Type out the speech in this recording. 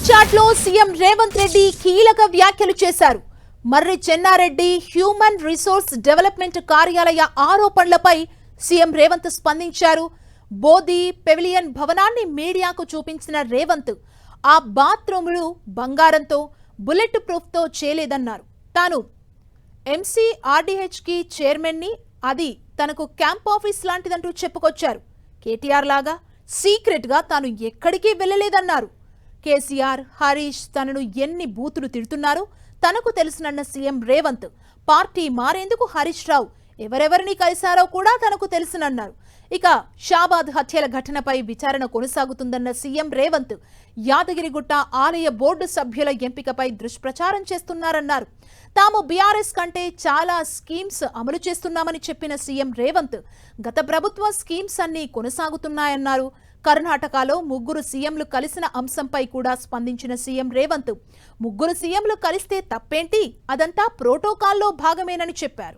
Chat లో CM Revanth Reddy కీలక వ్యాఖ్యలు చేశారు. మర్రి చెన్నారెడ్డి హ్యూమన్ రిసోర్స్ డెవలప్మెంట్ కార్యాలయ ఆరోపణలపై సీఎం రేవంత్ స్పందించారు. బోధి పెవిలియన్ భవనాన్ని మీడియాకు చూపించిన రేవంత్ ఆ బాత్రూములు బంగారంతో బుల్లెట్ ప్రూఫ్ తో చేయలేదన్నారు. తాను ఎంసీఆర్డీహెచ్ కి చైర్మన్ ని, అది తనకు క్యాంప్ ఆఫీస్ లాంటిదంటూ చెప్పుకొచ్చారు. కేటీఆర్ లాగా సీక్రెట్ గా తాను ఎక్కడికి వెళ్లలేదన్నారు. కేసీఆర్, హరీష్ తనను ఎన్ని బూతులు తిడుతున్నారో తనకు తెలుసునన్న సీఎం రేవంత్ పార్టీ మారేందుకు హరీష్ రావు ఎవరెవరిని కలిశారో కూడా తనకు తెలుసునన్నారు. ఇక షాబాద్ హత్యల ఘటనపై విచారణ కొనసాగుతుందన్న సీఎం రేవంత్ యాదగిరిగుట్ట ఆలయ బోర్డు సభ్యుల ఎంపికపై దుష్ప్రచారం చేస్తున్నారన్నారు. తాము బీఆర్ఎస్ కంటే చాలా స్కీమ్స్ అమలు చేస్తున్నామని చెప్పిన సీఎం రేవంత్ గత ప్రభుత్వ స్కీమ్స్ అన్నీ కొనసాగుతున్నాయన్నారు. కర్ణాటకలో 3 సీఎంలు కలిసిన అంశంపై కూడా స్పందించిన సీఎం రేవంత్ 3 సీఎంలు కలిస్తే తప్పేంటి, అదంతా ప్రోటోకాల్లో భాగమేనని చెప్పారు.